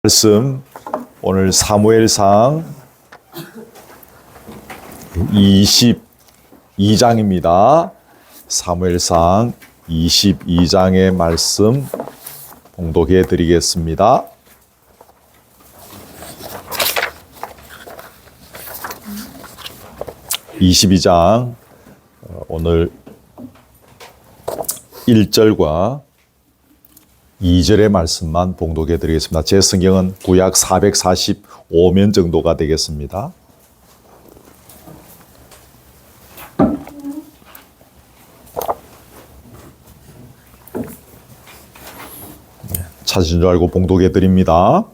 말씀 오늘 사무엘상 22장입니다. 사무엘상 22장의 말씀 봉독해 드리겠습니다. (22장) 오늘 1절과 2절의 말씀만 봉독해 드리겠습니다. 제 성경은 구약 445면 정도가 되겠습니다. 찾으신 줄 알고 봉독해 드립니다.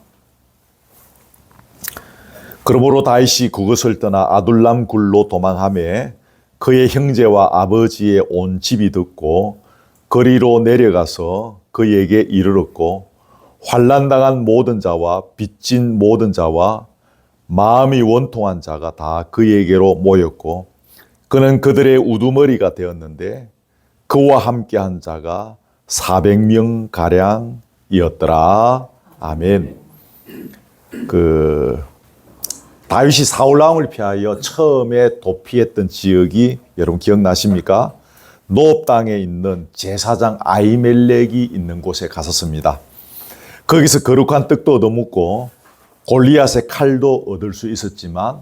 그러므로 다윗이 그것을 떠나 아둘람 굴로 도망하매 그의 형제와 아버지의 온 집이 듣고 거리로 내려가서 그에게 이르렀고 환난당한 모든 자와 빚진 모든 자와 마음이 원통한 자가 다 그에게로 모였고 그는 그들의 우두머리가 되었는데 그와 함께한 자가 400명 가량이었더라. 아멘. 다윗이 사울 왕을 피하여 처음에 도피했던 지역이 여러분 기억나십니까? 노업 땅에 있는 제사장 아히멜렉이 있는 곳에 갔었습니다. 거기서 거룩한 떡도 얻어먹고 골리앗의 칼도 얻을 수 있었지만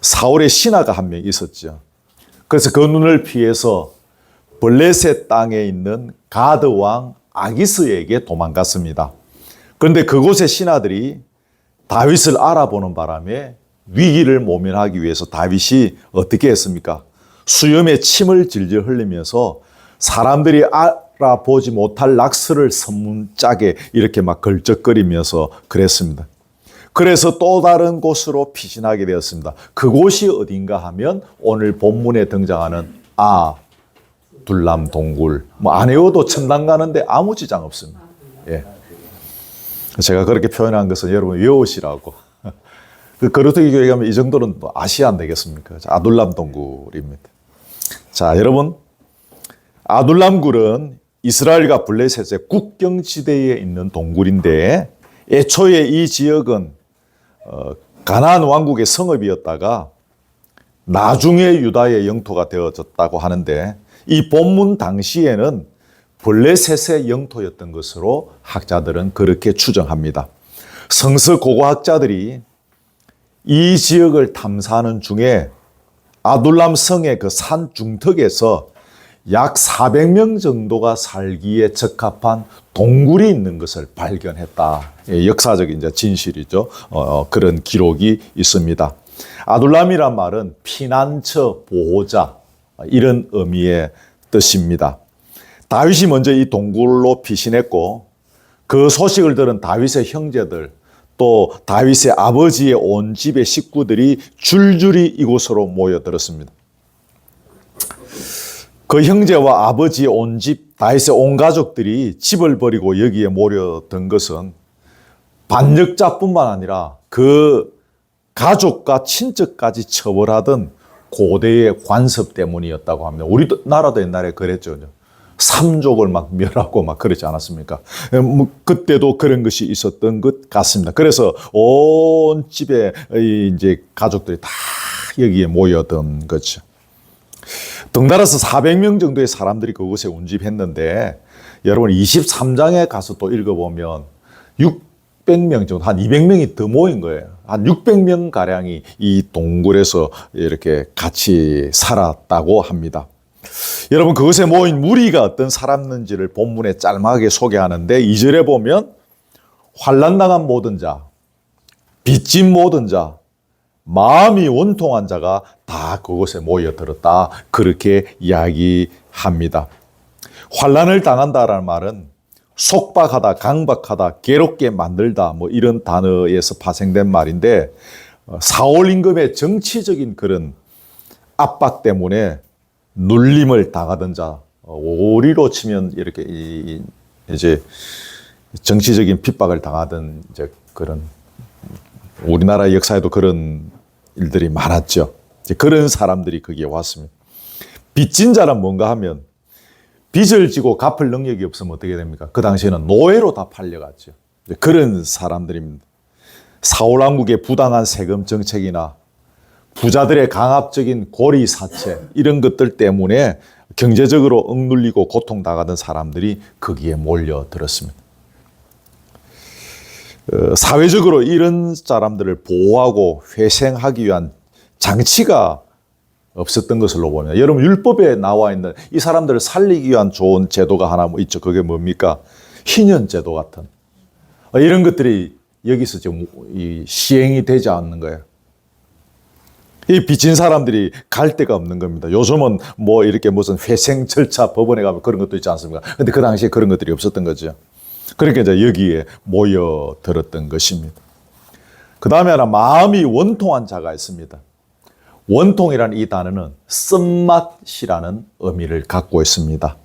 사울의 신하가 한 명 있었죠. 그래서 그 눈을 피해서 블레셋 땅에 있는 가드 왕 아기스에게 도망갔습니다. 그런데 그곳의 신하들이 다윗을 알아보는 바람에 위기를 모면하기 위해서 다윗이 어떻게 했습니까? 수염에 침을 질질 흘리면서 사람들이 알아보지 못할 낙서를 선문짝에 이렇게 막 걸쩍거리면서 그랬습니다. 그래서 또 다른 곳으로 피신하게 되었습니다. 그곳이 어딘가 하면 오늘 본문에 등장하는 아둘람 동굴. 안 외워도 천당 가는데 아무 지장 없습니다. 예. 제가 그렇게 표현한 것은 여러분 외우시라고. 거르투기 교회 가면 이 정도는 아시아 안 되겠습니까? 아둘람 동굴입니다. 자, 여러분, 아둘람 굴은 이스라엘과 블레셋의 국경지대에 있는 동굴인데 애초에 이 지역은 가나안 왕국의 성읍이었다가 나중에 유다의 영토가 되어졌다고 하는데 이 본문 당시에는 블레셋의 영토였던 것으로 학자들은 그렇게 추정합니다. 성서 고고학자들이 이 지역을 탐사하는 중에 아둘람 성의 그 산 중턱에서 약 400명 정도가 살기에 적합한 동굴이 있는 것을 발견했다. 역사적인 이제 진실이죠. 그런 기록이 있습니다. 아둘람이란 말은 피난처, 보호자 이런 의미의 뜻입니다. 다윗이 먼저 이 동굴로 피신했고 그 소식을 들은 다윗의 형제들 또 다윗의 아버지의 온 집의 식구들이 줄줄이 이곳으로 모여들었습니다. 그 형제와 아버지의 온 집, 다윗의 온 가족들이 집을 버리고 여기에 모여든 것은 반역자뿐만 아니라 그 가족과 친척까지 처벌하던 고대의 관습 때문이었다고 합니다. 우리나라도 옛날에 그랬죠. 삼족을 막 멸하고 막 그러지 않았습니까? 그때도 그런 것이 있었던 것 같습니다. 그래서 온 집에 이제 가족들이 다 여기에 모여든 거죠. 덩달아서 400명 정도의 사람들이 그곳에 운집했는데 여러분 23장에 가서 또 읽어보면 600명 정도, 한 200명이 더 모인 거예요. 한 600명 가량이 이 동굴에서 이렇게 같이 살았다고 합니다. 여러분 그것에 모인 무리가 어떤 사람인지를 본문에 짤막하게 소개하는데 2절에 보면 환난당한 모든 자, 빚진 모든 자, 마음이 원통한 자가 다 그곳에 모여들었다. 그렇게 이야기합니다. 환난을 당한다라는 말은 속박하다, 강박하다, 괴롭게 만들다 뭐 이런 단어에서 파생된 말인데 사울 임금의 정치적인 그런 압박 때문에 눌림을 당하던 자, 우리로 치면 이렇게 이제 정치적인 핍박을 당하던 이제 그런 우리나라 역사에도 그런 일들이 많았죠. 그런 사람들이 거기에 왔습니다. 빚진 자는 뭔가 하면 빚을 지고 갚을 능력이 없으면 어떻게 됩니까? 그 당시에는 노예로 다 팔려갔죠. 그런 사람들입니다. 사울 왕국의 부당한 세금 정책이나 부자들의 강압적인 고리 사채 이런 것들 때문에 경제적으로 억눌리고 고통당하던 사람들이 거기에 몰려들었습니다. 사회적으로 이런 사람들을 보호하고 회생하기 위한 장치가 없었던 것으로 보면, 여러분 율법에 나와 있는 이 사람들을 살리기 위한 좋은 제도가 하나 있죠. 그게 뭡니까? 희년 제도 같은 이런 것들이 여기서 지금 시행이 되지 않는 거예요. 이 빚진 사람들이 갈 데가 없는 겁니다. 요즘은 뭐 이렇게 무슨 회생 절차 법원에 가면 그런 것도 있지 않습니까? 근데 그 당시에 그런 것들이 없었던 거죠. 그러니까 이제 여기에 모여들었던 것입니다. 그 다음에 하나, 마음이 원통한 자가 있습니다. 원통이라는 이 단어는 쓴맛이라는 의미를 갖고 있습니다.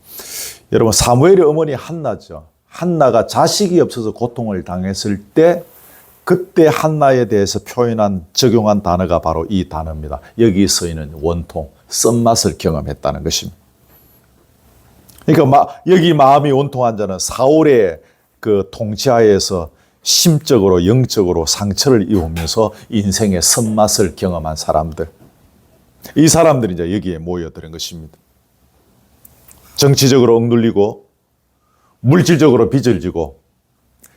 여러분, 사무엘의 어머니 한나죠. 한나가 자식이 없어서 고통을 당했을 때 그때 한나에 대해서 적용한 단어가 바로 이 단어입니다. 여기 서 있는 원통, 쓴맛을 경험했다는 것입니다. 그러니까 여기 마음이 원통한 자는 사울의 그 통치하에서 심적으로 영적으로 상처를 입으면서 인생의 쓴맛을 경험한 사람들, 이 사람들이 이제 여기에 모여드는 것입니다. 정치적으로 억눌리고 물질적으로 빚을 지고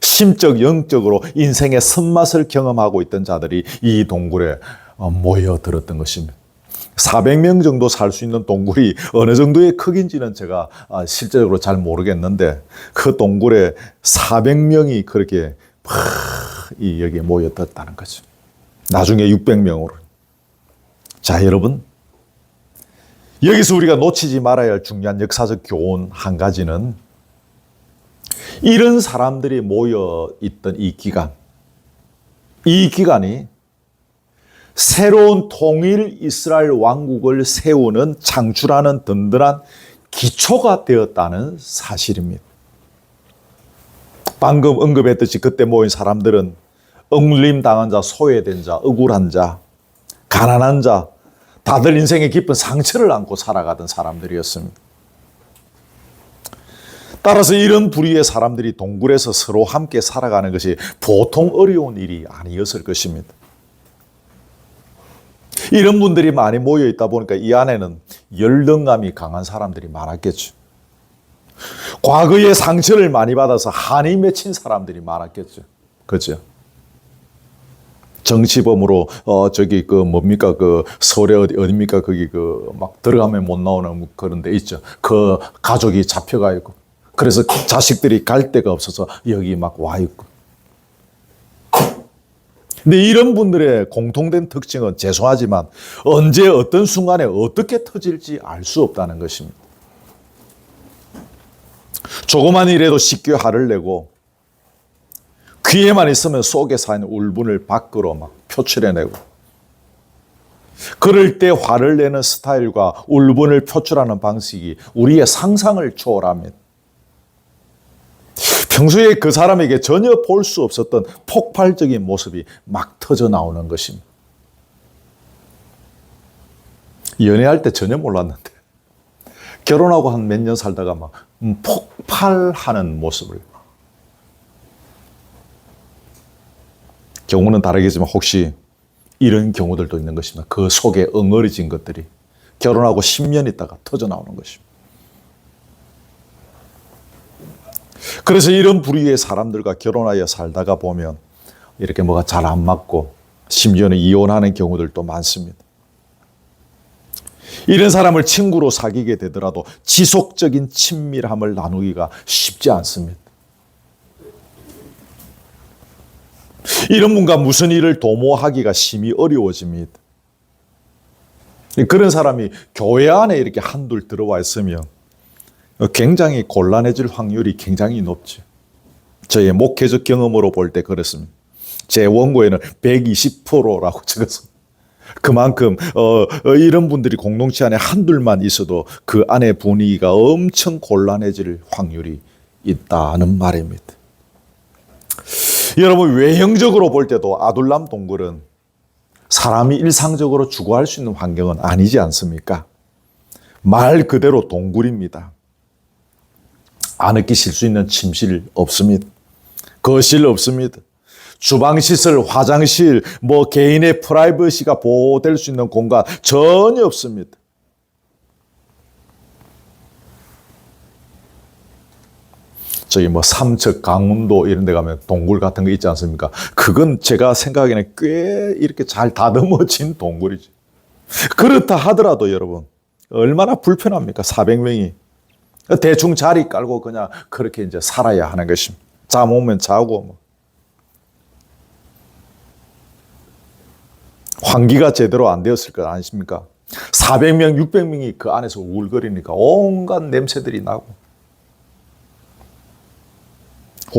심적, 영적으로 인생의 쓴맛을 경험하고 있던 자들이 이 동굴에 모여들었던 것입니다. 400명 정도 살 수 있는 동굴이 어느 정도의 크기인지는 제가 실제적으로 잘 모르겠는데, 그 동굴에 400명이 그렇게 여기에 모여들었다는 거죠. 나중에 600명으로. 자, 여러분, 여기서 우리가 놓치지 말아야 할 중요한 역사적 교훈 한 가지는, 이런 사람들이 모여있던 이 기간이 새로운 통일 이스라엘 왕국을 세우는, 창출하는 든든한 기초가 되었다는 사실입니다. 방금 언급했듯이 그때 모인 사람들은 억눌림 당한 자, 소외된 자, 억울한 자, 가난한 자, 다들 인생의 깊은 상처를 안고 살아가던 사람들이었습니다. 따라서 이런 부류의 사람들이 동굴에서 서로 함께 살아가는 것이 보통 어려운 일이 아니었을 것입니다. 이런 분들이 많이 모여 있다 보니까 이 안에는 열등감이 강한 사람들이 많았겠죠. 과거의 상처를 많이 받아서 한이 맺힌 사람들이 많았겠죠. 그렇죠? 정치범으로 서울에 어디입니까? 거기 막 들어가면 못 나오는 그런 데 있죠. 그 가족이 잡혀가 있고, 그래서 자식들이 갈 데가 없어서 여기 막 와 있고. 근데 이런 분들의 공통된 특징은, 죄송하지만 언제 어떤 순간에 어떻게 터질지 알 수 없다는 것입니다. 조그만 일에도 쉽게 화를 내고, 귀에만 있으면 속에 쌓인 울분을 밖으로 막 표출해내고, 그럴 때 화를 내는 스타일과 울분을 표출하는 방식이 우리의 상상을 초월합니다. 평소에 그 사람에게 전혀 볼 수 없었던 폭발적인 모습이 막 터져 나오는 것입니다. 연애할 때 전혀 몰랐는데 결혼하고 한 몇 년 살다가 막 폭발하는 모습을, 경우는 다르겠지만 혹시 이런 경우들도 있는 것입니다. 그 속에 엉어리진 것들이 결혼하고 10년 있다가 터져 나오는 것입니다. 그래서 이런 부류의 사람들과 결혼하여 살다가 보면 이렇게 뭐가 잘 안 맞고 심지어는 이혼하는 경우들도 많습니다. 이런 사람을 친구로 사귀게 되더라도 지속적인 친밀함을 나누기가 쉽지 않습니다. 이런 분과 무슨 일을 도모하기가 심히 어려워집니다. 그런 사람이 교회 안에 이렇게 한둘 들어와 있으면 굉장히 곤란해질 확률이 굉장히 높죠. 저의 목회적 경험으로 볼 때 그렇습니다. 제 원고에는 120%라고 적었습니다. 그만큼 이런 분들이 공동체 안에 한둘만 있어도 그 안에 분위기가 엄청 곤란해질 확률이 있다는 말입니다. 여러분, 외형적으로 볼 때도 아둘람 동굴은 사람이 일상적으로 주거할 수 있는 환경은 아니지 않습니까? 말 그대로 동굴입니다. 아늑히 쉴 수 있는 침실 없습니다. 거실 없습니다. 주방시설, 화장실, 뭐 개인의 프라이버시가 보호될 수 있는 공간 전혀 없습니다. 저기 뭐 삼척, 강원도 이런 데 가면 동굴 같은 거 있지 않습니까? 그건 제가 생각에는 꽤 이렇게 잘 다듬어진 동굴이죠. 그렇다 하더라도 여러분, 얼마나 불편합니까? 400명이. 대충 자리 깔고 그냥 그렇게 이제 살아야 하는 것입니다. 잠 오면 자고 뭐. 환기가 제대로 안 되었을 것 아니십니까? 400명, 600명이 그 안에서 우울거리니까 온갖 냄새들이 나고.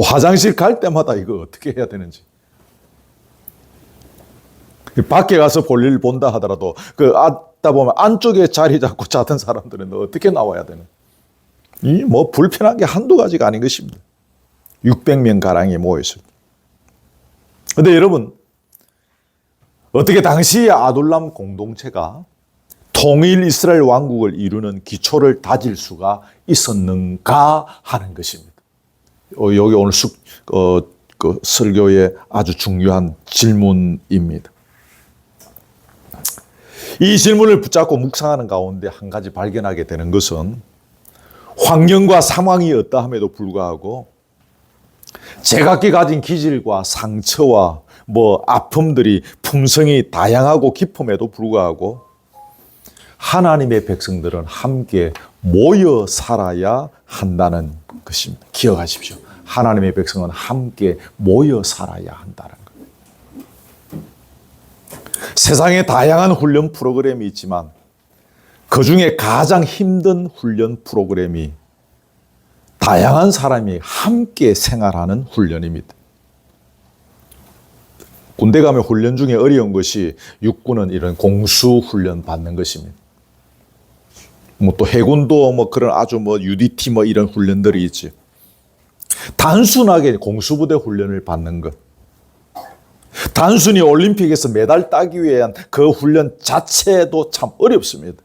화장실 갈 때마다 이거 어떻게 해야 되는지. 밖에 가서 볼일 본다 하더라도 앉다 보면 안쪽에 자리 잡고 자던 사람들은 어떻게 나와야 되는? 이 뭐 불편한 게 한두 가지가 아닌 것입니다. 600명 가량이 모였습니다. 근데 여러분, 어떻게 당시 아둘람 공동체가 통일 이스라엘 왕국을 이루는 기초를 다질 수가 있었는가 하는 것입니다. 여기 오늘 그 설교의 아주 중요한 질문입니다. 이 질문을 붙잡고 묵상하는 가운데 한 가지 발견하게 되는 것은 환경과 상황이 어떠함에도 불구하고 제각기 가진 기질과 상처와 뭐 아픔들이 품성이 다양하고 깊음에도 불구하고 하나님의 백성들은 함께 모여 살아야 한다는 것입니다. 기억하십시오. 하나님의 백성은 함께 모여 살아야 한다는 것. 세상에 다양한 훈련 프로그램이 있지만 그 중에 가장 힘든 훈련 프로그램이 다양한 사람이 함께 생활하는 훈련입니다. 군대 가면 훈련 중에 어려운 것이 육군은 이런 공수 훈련 받는 것입니다. 뭐 또 해군도 뭐 그런 아주 뭐 UDT 뭐 이런 훈련들이 있지. 단순하게 공수부대 훈련을 받는 것. 단순히 올림픽에서 메달 따기 위한 그 훈련 자체도 참 어렵습니다.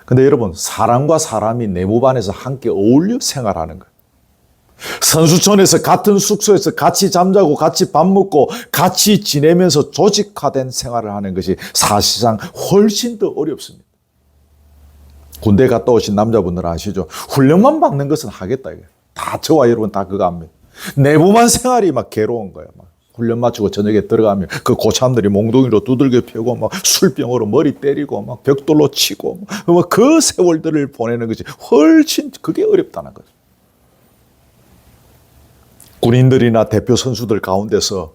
근데 여러분, 사람과 사람이 내무반에서 함께 어울려 생활하는 것. 선수촌에서 같은 숙소에서 같이 잠자고 같이 밥 먹고 같이 지내면서 조직화된 생활을 하는 것이 사실상 훨씬 더 어렵습니다. 군대 갔다 오신 남자분들 아시죠? 훈련만 받는 것은 하겠다. 이게. 다 저와 여러분 다 그거 합니다. 내부만 생활이 막 괴로운 거예요. 막 훈련 마치고 저녁에 들어가면 그 고참들이 몽둥이로 두들겨 패고 막 술병으로 머리 때리고 막 벽돌로 치고 막 그 세월들을 보내는 것이 훨씬 그게 어렵다는 거죠. 군인들이나 대표 선수들 가운데서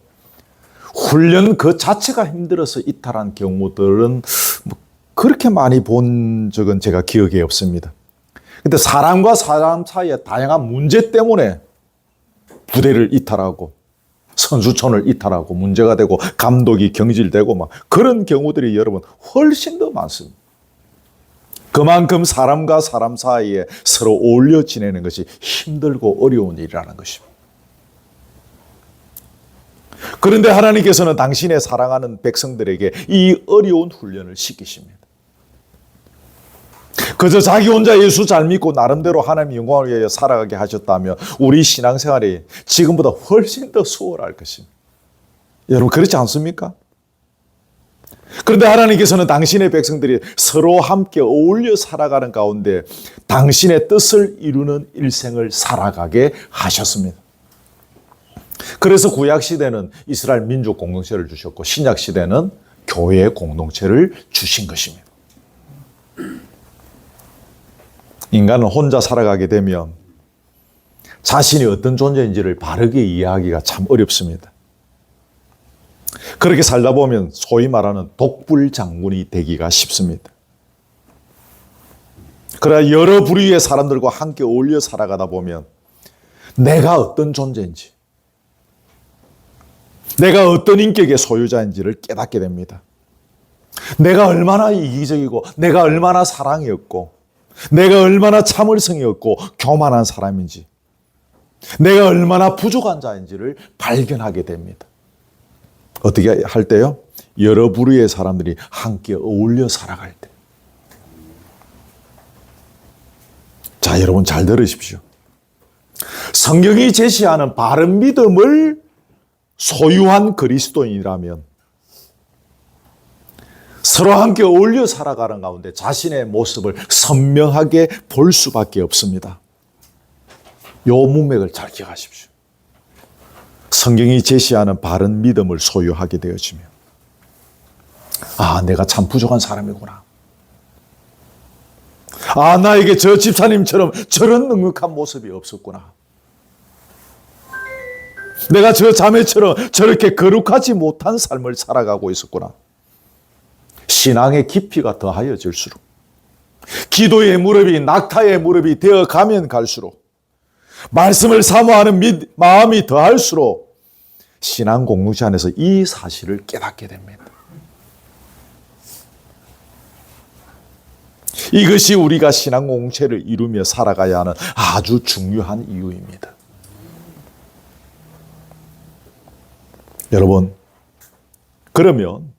훈련 그 자체가 힘들어서 이탈한 경우들은 뭐 그렇게 많이 본 적은 제가 기억에 없습니다. 근데 사람과 사람 사이에 다양한 문제 때문에 부대를 이탈하고 선수촌을 이탈하고 문제가 되고 감독이 경질되고 막 그런 경우들이 여러분 훨씬 더 많습니다. 그만큼 사람과 사람 사이에 서로 어울려 지내는 것이 힘들고 어려운 일이라는 것입니다. 그런데 하나님께서는 당신의 사랑하는 백성들에게 이 어려운 훈련을 시키십니다. 그저 자기 혼자 예수 잘 믿고 나름대로 하나님의 영광을 위하여 살아가게 하셨다면 우리 신앙생활이 지금보다 훨씬 더 수월할 것입니다. 여러분 그렇지 않습니까? 그런데 하나님께서는 당신의 백성들이 서로 함께 어울려 살아가는 가운데 당신의 뜻을 이루는 일생을 살아가게 하셨습니다. 그래서 구약시대는 이스라엘 민족 공동체를 주셨고 신약시대는 교회 공동체를 주신 것입니다. 인간은 혼자 살아가게 되면 자신이 어떤 존재인지를 바르게 이해하기가 참 어렵습니다. 그렇게 살다 보면 소위 말하는 독불장군이 되기가 쉽습니다. 그러나 여러 부류의 사람들과 함께 어울려 살아가다 보면 내가 어떤 존재인지, 내가 어떤 인격의 소유자인지를 깨닫게 됩니다. 내가 얼마나 이기적이고, 내가 얼마나 사랑이 없고, 내가 얼마나 참을성이 없고 교만한 사람인지, 내가 얼마나 부족한 자인지를 발견하게 됩니다. 어떻게 할 때요? 여러 부류의 사람들이 함께 어울려 살아갈 때. 자, 여러분 잘 들으십시오. 성경이 제시하는 바른 믿음을 소유한 그리스도인이라면 서로 함께 어울려 살아가는 가운데 자신의 모습을 선명하게 볼 수밖에 없습니다. 요 문맥을 잘 기억하십시오. 성경이 제시하는 바른 믿음을 소유하게 되어지면 아, 내가 참 부족한 사람이구나. 아, 나에게 저 집사님처럼 저런 넉넉한 모습이 없었구나. 내가 저 자매처럼 저렇게 거룩하지 못한 삶을 살아가고 있었구나. 신앙의 깊이가 더하여질수록, 기도의 무릎이 낙타의 무릎이 되어 가면 갈수록, 말씀을 사모하는 마음이 더할수록 신앙 공동체 안에서 이 사실을 깨닫게 됩니다. 이것이 우리가 신앙 공동체를 이루며 살아가야 하는 아주 중요한 이유입니다. 여러분, 그러면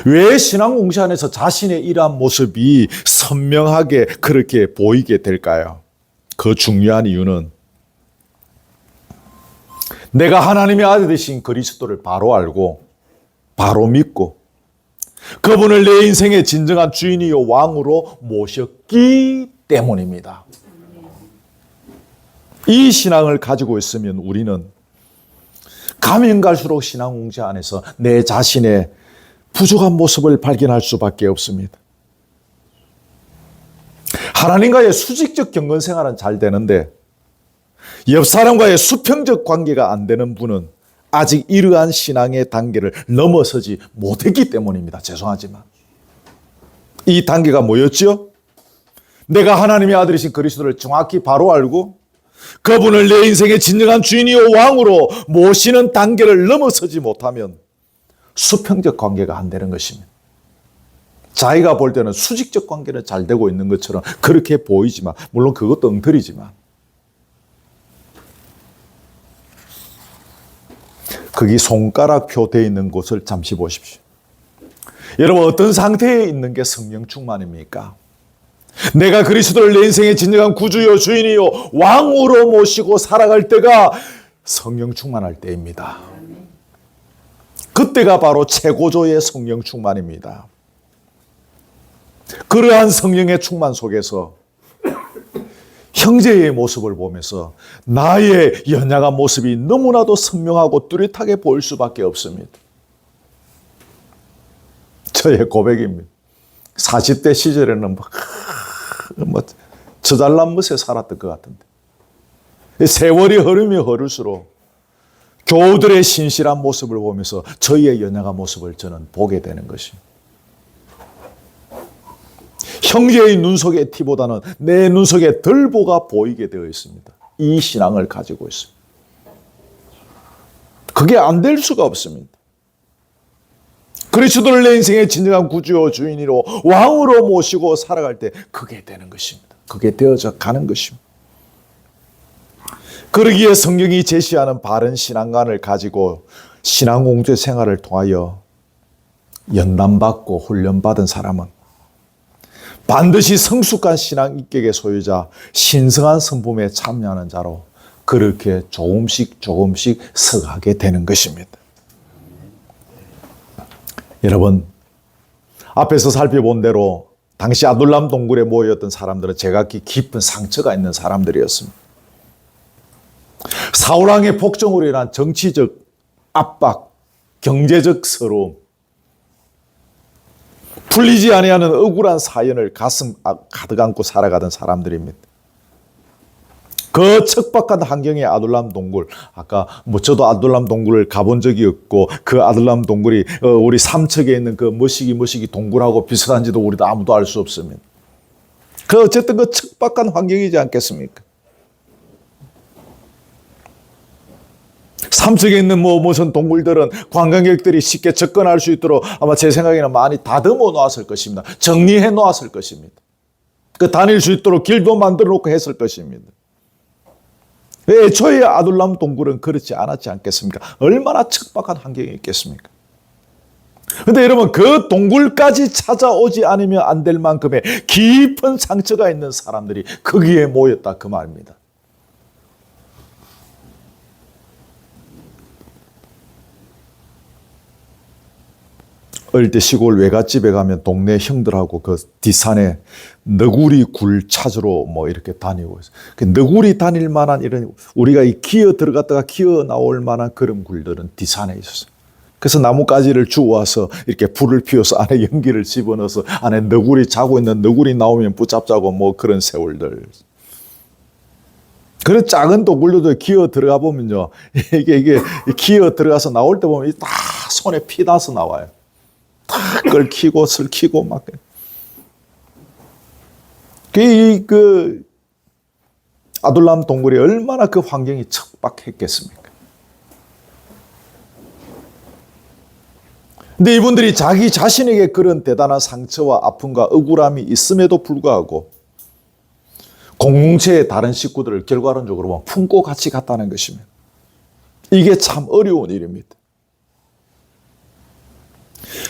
왜 신앙 공동체 안에서 자신의 이러한 모습이 선명하게 그렇게 보이게 될까요? 그 중요한 이유는 내가 하나님의 아들 되신 그리스도를 바로 알고 바로 믿고 그분을 내 인생의 진정한 주인이요 왕으로 모셨기 때문입니다. 이 신앙을 가지고 있으면 우리는 가면 갈수록 신앙 공동체 안에서 내 자신의 부족한 모습을 발견할 수밖에 없습니다. 하나님과의 수직적 경건 생활은 잘 되는데 옆 사람과의 수평적 관계가 안 되는 분은 아직 이러한 신앙의 단계를 넘어서지 못했기 때문입니다. 죄송하지만. 이 단계가 뭐였죠? 내가 하나님의 아들이신 그리스도를 정확히 바로 알고 그분을 내 인생의 진정한 주인이요 왕으로 모시는 단계를 넘어서지 못하면 수평적 관계가 안 되는 것입니다. 자기가 볼 때는 수직적 관계는 잘 되고 있는 것처럼 그렇게 보이지만, 물론 그것도 엉터리지만, 거기 손가락표 되어 있는 곳을 잠시 보십시오. 여러분, 어떤 상태에 있는 게 성령 충만입니까? 내가 그리스도를 내 인생의 진정한 구주요 주인이요 왕으로 모시고 살아갈 때가 성령 충만할 때입니다. 그때가 바로 최고조의 성령 충만입니다. 그러한 성령의 충만 속에서 형제의 모습을 보면서 나의 연약한 모습이 너무나도 선명하고 뚜렷하게 보일 수밖에 없습니다. 저의 고백입니다. 40대 시절에는 저잘난 멋에 살았던 것 같은데 세월이 흐르면 흐를수록 교우들의 신실한 모습을 보면서 저희의 연약한 모습을 저는 보게 되는 것입니다. 형제의 눈 속의 티보다는 내 눈 속에 덜보가 보이게 되어 있습니다. 이 신앙을 가지고 있습니다. 그게 안 될 수가 없습니다. 그리스도를 내 인생의 진정한 구주요 주인으로 왕으로 모시고 살아갈 때 그게 되는 것입니다. 그게 되어져 가는 것입니다. 그러기에 성경이 제시하는 바른 신앙관을 가지고 신앙 공동체 생활을 통하여 연단받고 훈련받은 사람은 반드시 성숙한 신앙 인격의 소유자, 신성한 성품에 참여하는 자로 그렇게 조금씩 서가게 되는 것입니다. 여러분, 앞에서 살펴본 대로 당시 아둘람 동굴에 모였던 사람들은 제각기 깊은 상처가 있는 사람들이었습니다. 사울왕의 폭정으로 인한 정치적 압박, 경제적 서러움, 풀리지 아니하는 억울한 사연을 가슴 가득 안고 살아가던 사람들입니다. 그 척박한 환경의 아둘람 동굴, 아까 저도 아둘람 동굴을 가본 적이 없고 그 아둘람 동굴이 우리 삼척에 있는 그 머시기 동굴하고 비슷한지도 우리도 아무도 알 수 없습니다. 어쨌든 그 척박한 환경이지 않겠습니까? 삼척에 있는 무슨 동굴들은 관광객들이 쉽게 접근할 수 있도록 아마 제 생각에는 많이 다듬어 놓았을 것입니다. 정리해 놓았을 것입니다. 그 다닐 수 있도록 길도 만들어 놓고 했을 것입니다. 애초에 아둘람 동굴은 그렇지 않았지 않겠습니까? 얼마나 척박한 환경이 있겠습니까? 그런데 여러분, 그 동굴까지 찾아오지 않으면 안 될 만큼의 깊은 상처가 있는 사람들이 거기에 모였다 그 말입니다. 어릴 때 시골 외갓집에 가면 동네 형들하고 그 뒷산에 너구리 굴 찾으러 뭐 이렇게 다니고 있어요. 그 너구리 다닐 만한 이런 우리가 이 기어 들어갔다가 기어 나올 만한 그런 굴들은 뒷산에 있었어요. 그래서 나뭇가지를 주워와서 이렇게 불을 피워서 안에 연기를 집어넣어서 안에 너구리 자고 있는 너구리 나오면 붙잡자고 뭐 그런 세월들. 그런 작은 동굴들도 기어 들어가 보면요. 이게 기어 들어가서 나올 때 보면 다 손에 피 나서 나와요. 다 끓기고 슬키고 막. 그 아둘람 동굴이 얼마나 그 환경이 척박했겠습니까? 근데 이분들이 자기 자신에게 그런 대단한 상처와 아픔과 억울함이 있음에도 불구하고 공동체의 다른 식구들을 결과론적으로 품고 같이 갔다는 것입니다. 이게 참 어려운 일입니다.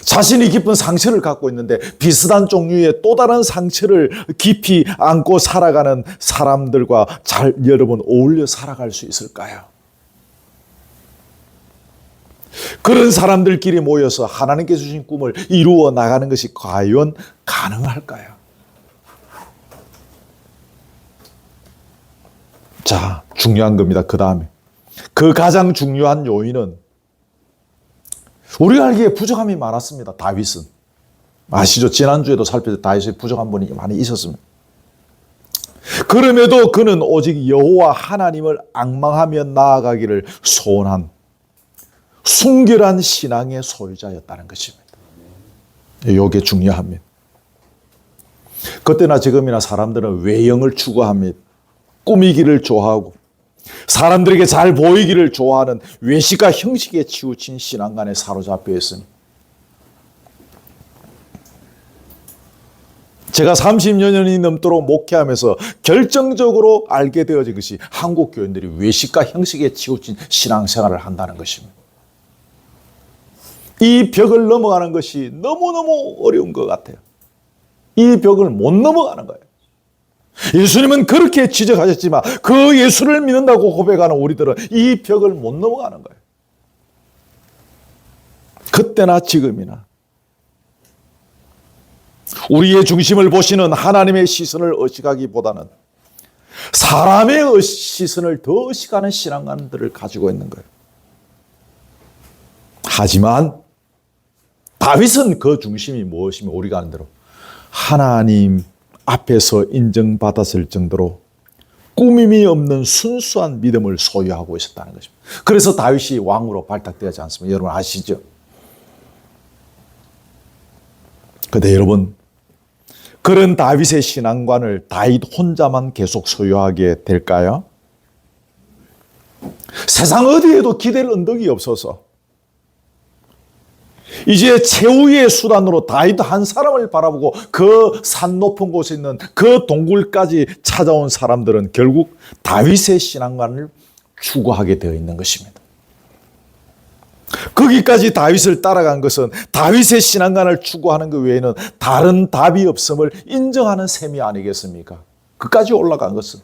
자신이 깊은 상처를 갖고 있는데 비슷한 종류의 또 다른 상처를 깊이 안고 살아가는 사람들과 잘 여러분 어울려 살아갈 수 있을까요? 그런 사람들끼리 모여서 하나님께 주신 꿈을 이루어 나가는 것이 과연 가능할까요? 자, 중요한 겁니다. 그 다음에 그 가장 중요한 요인은 우리가 알기에 부족함이 많았습니다. 다윗은. 아시죠? 지난주에도 살펴서 다윗의 부족한 분이 많이 있었습니다. 그럼에도 그는 오직 여호와 하나님을 앙망하며 나아가기를 소원한 순결한 신앙의 소유자였다는 것입니다. 이게 중요합니다. 그때나 지금이나 사람들은 외형을 추구합니다. 꾸미기를 좋아하고 사람들에게 잘 보이기를 좋아하는 외식과 형식에 치우친 신앙관에 사로잡혀 있습니다. 제가 30여 년이 넘도록 목회하면서 결정적으로 알게 되어진 것이 한국 교인들이 외식과 형식에 치우친 신앙생활을 한다는 것입니다. 이 벽을 넘어가는 것이 너무너무 어려운 것 같아요. 이 벽을 못 넘어가는 거예요. 예수님은 그렇게 지적하셨지만 그 예수를 믿는다고 고백하는 우리들은 이 벽을 못 넘어가는 거예요. 그때나 지금이나 우리의 중심을 보시는 하나님의 시선을 의식하기보다는 사람의 시선을 더 의식하는 신앙관들을 가지고 있는 거예요. 하지만 다윗은 그 중심이 무엇이며 우리가 아는 대로 하나님 앞에서 인정받았을 정도로 꾸밈이 없는 순수한 믿음을 소유하고 있었다는 것입니다. 그래서 다윗이 왕으로 발탁되지 않습니까? 여러분 아시죠? 그런데 여러분 그런 다윗의 신앙관을 다윗 혼자만 계속 소유하게 될까요? 세상 어디에도 기댈 언덕이 없어서 이제 최후의 수단으로 다윗 한 사람을 바라보고 그 산 높은 곳에 있는 그 동굴까지 찾아온 사람들은 결국 다윗의 신앙관을 추구하게 되어 있는 것입니다. 거기까지 다윗을 따라간 것은 다윗의 신앙관을 추구하는 것 외에는 다른 답이 없음을 인정하는 셈이 아니겠습니까? 그까지 올라간 것은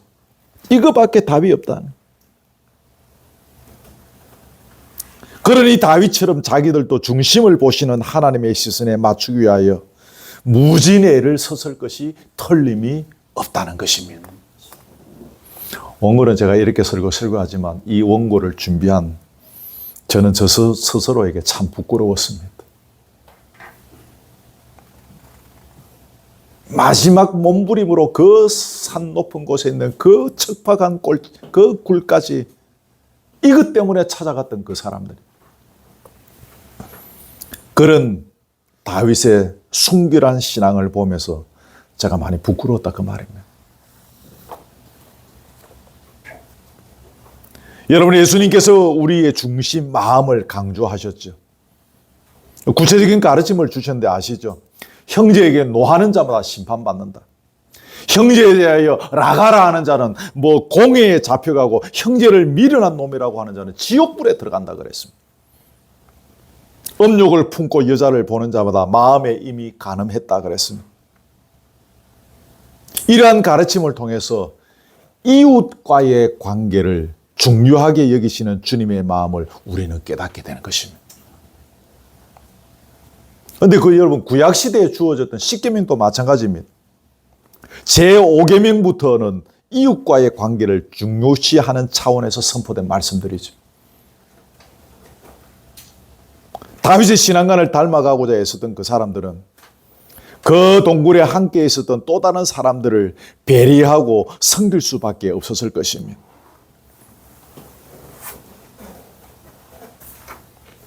이거밖에 답이 없다는. 그러니 다윗처럼 자기들도 중심을 보시는 하나님의 시선에 맞추기 위하여 무진애를 썼을 것이 틀림이 없다는 것입니다. 원고는 제가 이렇게 설교하지만 이 원고를 준비한 저는 저 스스로에게 참 부끄러웠습니다. 마지막 몸부림으로 그 산 높은 곳에 있는 그 척박한 그 굴까지 이것 때문에 찾아갔던 그 사람들이 그런 다윗의 순결한 신앙을 보면서 제가 많이 부끄러웠다 그 말입니다. 여러분 예수님께서 우리의 중심 마음을 강조하셨죠. 구체적인 가르침을 주셨는데 아시죠? 형제에게 노하는 자마다 심판받는다. 형제에 대하여 라가라 하는 자는 뭐 공회에 잡혀가고 형제를 미련한 놈이라고 하는 자는 지옥불에 들어간다 그랬습니다. 음욕을 품고 여자를 보는 자마다 마음에 이미 간음했다 그랬습니다. 이러한 가르침을 통해서 이웃과의 관계를 중요하게 여기시는 주님의 마음을 우리는 깨닫게 되는 것입니다. 근데 그 여러분 구약시대에 주어졌던 십계명도 마찬가지입니다. 제5계명부터는 이웃과의 관계를 중요시하는 차원에서 선포된 말씀들이죠. 다윗의 신앙관을 닮아가고자 애썼던 그 사람들은 그 동굴에 함께 있었던 또 다른 사람들을 배려하고 섬길 수밖에 없었을 것입니다.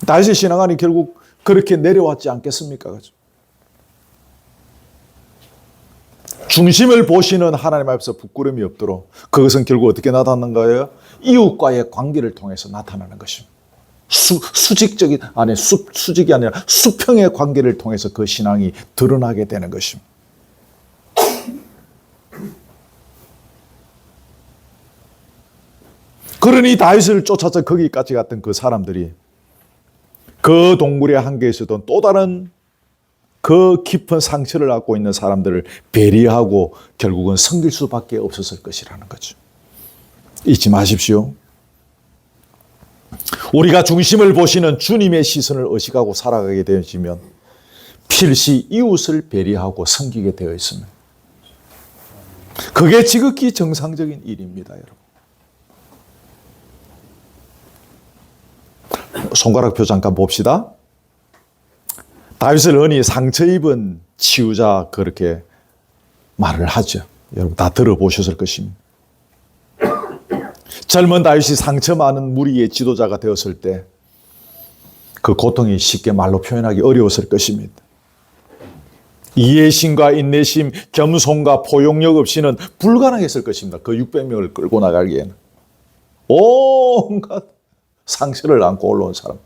다윗의 신앙관이 결국 그렇게 내려왔지 않겠습니까? 중심을 보시는 하나님 앞에서 부끄러움이 없도록 그것은 결국 어떻게 나타나는 거예요? 이웃과의 관계를 통해서 나타나는 것입니다. 수직적인, 수직이 아니라 수평의 관계를 통해서 그 신앙이 드러나게 되는 것입니다. 그러니 다윗을 쫓아서 거기까지 갔던 그 사람들이 그 동굴에 함께 있었던 또 다른 그 깊은 상처를 갖고 있는 사람들을 배려하고 결국은 섬길 수밖에 없었을 것이라는 거죠. 잊지 마십시오. 우리가 중심을 보시는 주님의 시선을 의식하고 살아가게 되어지면 필시 이웃을 배려하고 섬기게 되어 있습니다. 그게 지극히 정상적인 일입니다, 여러분. 손가락표 잠깐 봅시다. 다윗을 흔히 상처 입은 치유자 그렇게 말을 하죠. 여러분 다 들어보셨을 것입니다. 젊은 다윗이 상처 많은 무리의 지도자가 되었을 때 그 고통이 쉽게 말로 표현하기 어려웠을 것입니다. 이해심과 인내심, 겸손과 포용력 없이는 불가능했을 것입니다. 그 600명을 끌고 나가기에는. 온갖 상처를 안고 올라온 사람.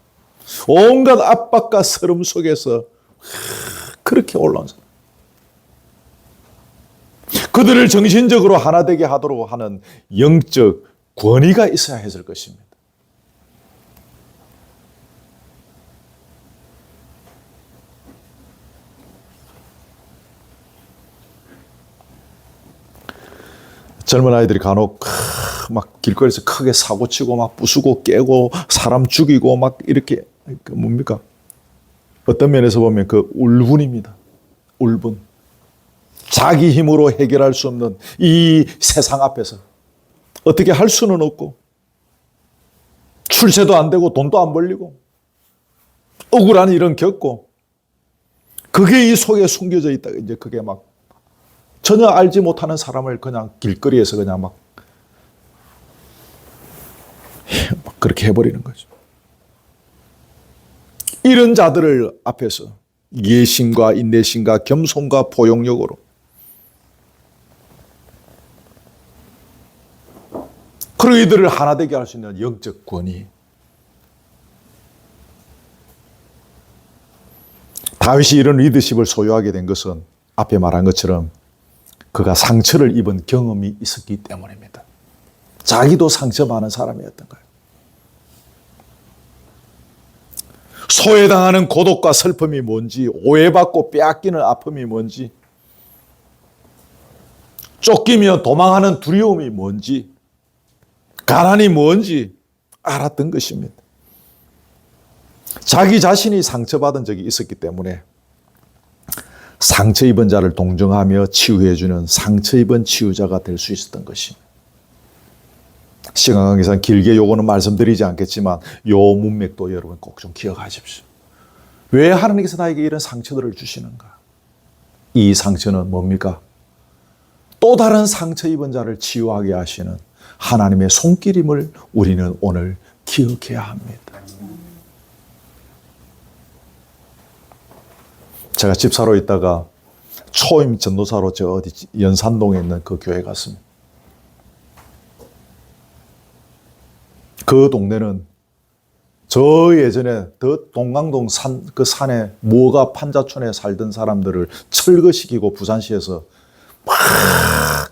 온갖 압박과 서름 속에서 그렇게 올라온 사람. 그들을 정신적으로 하나 되게 하도록 하는 영적 권위가 있어야 했을 것입니다. 젊은 아이들이 간혹 막 길거리에서 크게 사고치고 막 부수고 깨고 사람 죽이고 막 이렇게 뭡니까? 어떤 면에서 보면 그 울분입니다. 울분. 자기 힘으로 해결할 수 없는 이 세상 앞에서 어떻게 할 수는 없고 출세도 안 되고 돈도 안 벌리고 억울한 일은 겪고 그게 이 속에 숨겨져 있다. 이제 그게 막 전혀 알지 못하는 사람을 그냥 길거리에서 그냥 막 그렇게 해버리는 거죠. 이런 자들을 앞에서 예심과 인내심과 겸손과 포용력으로 그리고 이들을 하나 되게 할 수 있는 영적 권위. 다윗이 이런 리더십을 소유하게 된 것은 앞에 말한 것처럼 그가 상처를 입은 경험이 있었기 때문입니다. 자기도 상처 많은 사람이었던 거예요. 소외당하는 고독과 슬픔이 뭔지, 오해받고 빼앗기는 아픔이 뭔지, 쫓기며 도망하는 두려움이 뭔지, 가난이 뭔지 알았던 것입니다. 자기 자신이 상처받은 적이 있었기 때문에 상처 입은 자를 동정하며 치유해주는 상처 입은 치유자가 될 수 있었던 것입니다. 시간 관계상 길게 요거는 말씀드리지 않겠지만 요 문맥도 여러분 꼭 좀 기억하십시오. 왜 하나님께서 나에게 이런 상처들을 주시는가? 이 상처는 뭡니까? 또 다른 상처 입은 자를 치유하게 하시는 하나님의 손길임을 우리는 오늘 기억해야 합니다. 제가 집사로 있다가 초임 전도사로 저 어디 연산동에 있는 그 교회 갔습니다. 그 동네는 저 예전에 더 동강동 그 산에 모가 판자촌에 살던 사람들을 철거시키고 부산시에서 막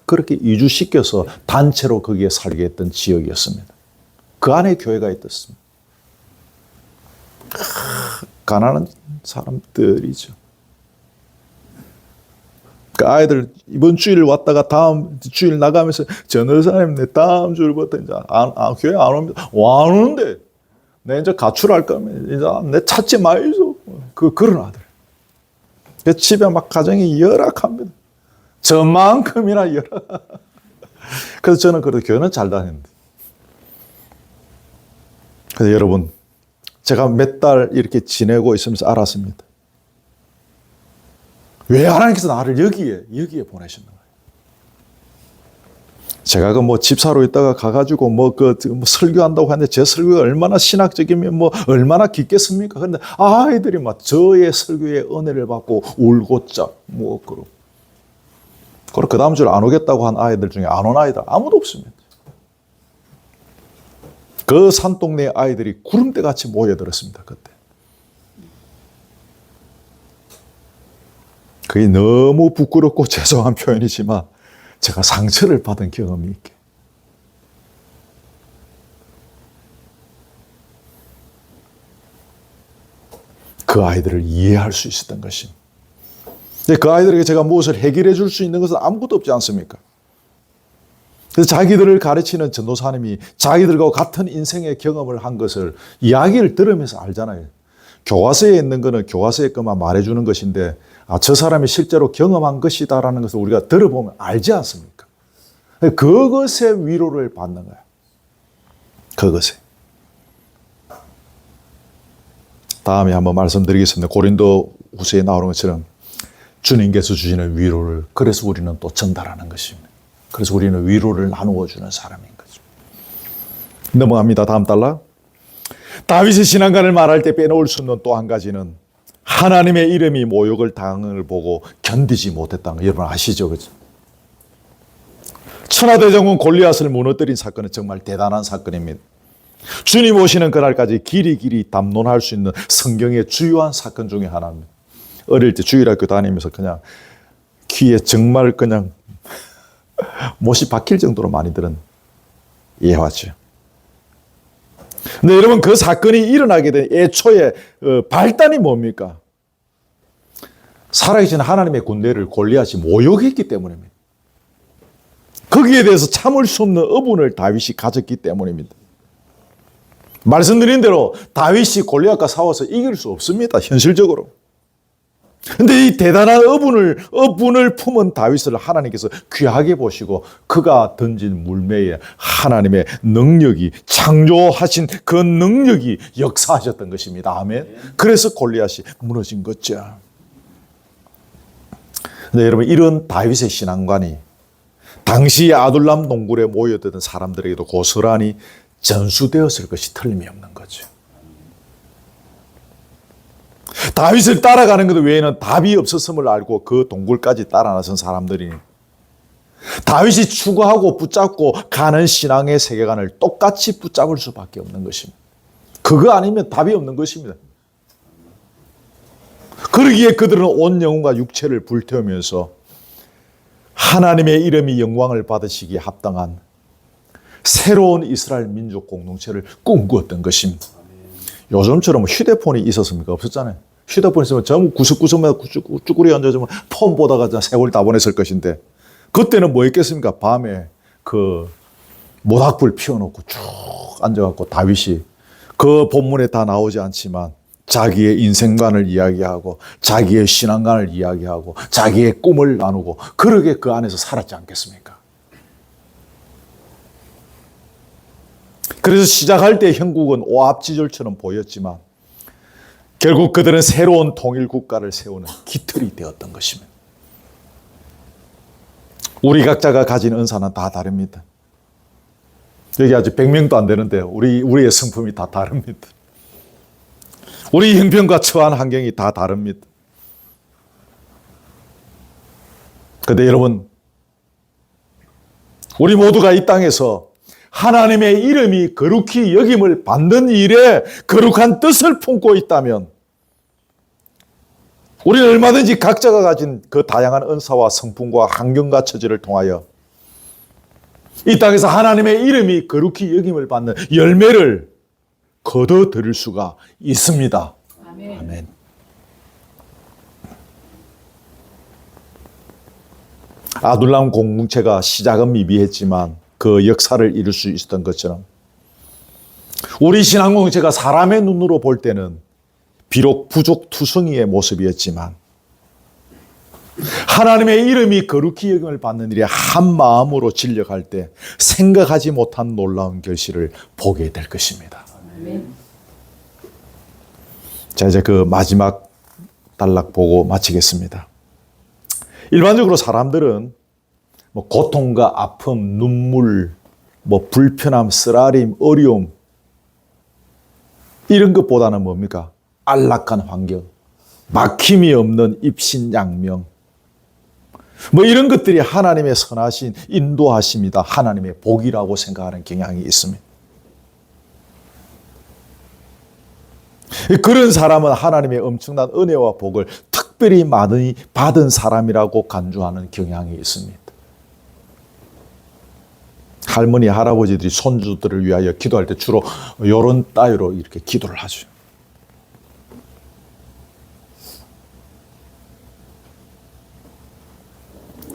그렇게 이주시켜서 단체로 거기에 살게 했던 지역이었습니다. 그 안에 교회가 있었습니다. 가난한 사람들이죠. 그 아이들 이번 주일 왔다가 다음 주일 나가면서 전도사님 내 다음 주일부터 이제 교회 안 옵니다. 와 안 오는데 내 이제 가출할 거면 이제 내 찾지 마이소. 그런 아들. 그 집에 막 가정이 열악합니다. 저만큼이나 열악. 그래서 저는 그래도 교회는 잘 다녔는데. 그래서 여러분, 제가 몇 달 이렇게 지내고 있으면서 알았습니다. 왜 하나님께서 나를 여기에 보내셨는 거예요. 제가 그 뭐 집사로 있다가 가가지고 뭐 설교한다고 하는데 제 설교가 얼마나 신학적이면 뭐 얼마나 깊겠습니까? 그런데 아이들이 막 저의 설교에 은혜를 받고 울고 뭐 그러고. 그리고 그 다음 주에 안 오겠다고 한 아이들 중에 안 온 아이들 아무도 없습니다. 그 산동네 아이들이 구름대 같이 모여들었습니다. 그때. 그게 너무 부끄럽고 죄송한 표현이지만 제가 상처를 받은 경험이 있게. 그 아이들을 이해할 수 있었던 것입니다. 근데 그 아이들에게 제가 무엇을 해결해 줄 수 있는 것은 아무것도 없지 않습니까? 그래서 자기들을 가르치는 전도사님이 자기들과 같은 인생의 경험을 한 것을 이야기를 들으면서 알잖아요. 교과서에 있는 거는 교과서의 것만 말해주는 것인데 저 사람이 실제로 경험한 것이다라는 것을 우리가 들어보면 알지 않습니까? 그것의 위로를 받는 거야. 그것에. 다음에 한번 말씀드리겠습니다. 고린도 후서에 나오는 것처럼 주님께서 주시는 위로를 그래서 우리는 또 전달하는 것입니다. 그래서 우리는 위로를 나누어 주는 사람인 거죠. 넘어갑니다. 다음 달라. 다윗의 신앙관을 말할 때 빼놓을 수 없는 또 한 가지는 하나님의 이름이 모욕을 당하는 걸 보고 견디지 못했다는 거 여러분 아시죠? 그죠? 천하대장군 골리앗을 무너뜨린 사건은 정말 대단한 사건입니다. 주님 오시는 그날까지 길이 담론할 수 있는 성경의 주요한 사건 중에 하나입니다. 어릴 때 주일학교 다니면서 그냥 귀에 정말 그냥 못이 박힐 정도로 많이 들은 예화죠. 근데 여러분 그 사건이 일어나게 된 애초에 발단이 뭡니까? 살아계신 하나님의 군대를 골리앗이 모욕했기 때문입니다. 거기에 대해서 참을 수 없는 어분을 다윗이 가졌기 때문입니다. 말씀드린 대로 다윗이 골리앗과 싸워서 이길 수 없습니다. 현실적으로. 근데 이 대단한 어분을 품은 다윗을 하나님께서 귀하게 보시고 그가 던진 물매에 하나님의 능력이 창조하신 그 능력이 역사하셨던 것입니다. 아멘. 그래서 골리앗이 무너진 거죠. 근데 여러분 이런 다윗의 신앙관이 당시 아둘람 동굴에 모여드는 사람들에게도 고스란히 전수되었을 것이 틀림이 없는 거죠. 다윗을 따라가는 것 외에는 답이 없었음을 알고 그 동굴까지 따라 나선 사람들이 다윗이 추구하고 붙잡고 가는 신앙의 세계관을 똑같이 붙잡을 수밖에 없는 것입니다. 그거 아니면 답이 없는 것입니다. 그러기에 그들은 온 영혼과 육체를 불태우면서 하나님의 이름이 영광을 받으시기에 합당한 새로운 이스라엘 민족 공동체를 꿈꾸었던 것입니다. 요즘처럼 휴대폰이 있었습니까? 없었잖아요. 휴대폰 있으면 전부 구석구석마다 쭈꾸리 앉아주면 폰 보다가 세월 다 보냈을 것인데 그때는 뭐 했겠습니까? 밤에 그 모닥불 피워놓고 쭉 앉아갖고 다윗이 그 본문에 다 나오지 않지만 자기의 인생관을 이야기하고 자기의 신앙관을 이야기하고 자기의 꿈을 나누고 그러게 그 안에서 살았지 않겠습니까? 그래서 시작할 때 형국은 오합지졸처럼 보였지만 결국 그들은 새로운 통일 국가를 세우는 기틀이 되었던 것입니다. 우리 각자가 가진 은사는 다 다릅니다. 여기 아직 100명도 안 되는데 우리의 성품이 다 다릅니다. 우리 형편과 처한 환경이 다 다릅니다. 그런데 여러분, 우리 모두가 이 땅에서 하나님의 이름이 거룩히 여김을 받는 일에 거룩한 뜻을 품고 있다면 우리는 얼마든지 각자가 가진 그 다양한 은사와 성품과 환경과 처지를 통하여 이 땅에서 하나님의 이름이 거룩히 여김을 받는 열매를 거둬들일 수가 있습니다. 아멘. 아멘. 아둘람 공동체가 시작은 미비했지만 그 역사를 이룰 수 있었던 것처럼 우리 신앙 공동체가 사람의 눈으로 볼 때는 비록 부족투성이의 모습이었지만 하나님의 이름이 거룩히 여김을 받는 일이 한 마음으로 진력할 때 생각하지 못한 놀라운 결실을 보게 될 것입니다. 자, 이제 그 마지막 단락 보고 마치겠습니다. 일반적으로 사람들은 뭐 고통과 아픔, 눈물, 뭐 불편함, 쓰라림, 어려움 이런 것보다는 뭡니까? 안락한 환경, 막힘이 없는 입신양명 뭐 이런 것들이 하나님의 선하신 인도하심이다, 하나님의 복이라고 생각하는 경향이 있습니다. 그런 사람은 하나님의 엄청난 은혜와 복을 특별히 많이 받은 사람이라고 간주하는 경향이 있습니다. 할머니, 할아버지들이 손주들을 위하여 기도할 때 주로 이런 따위로 이렇게 기도를 하죠.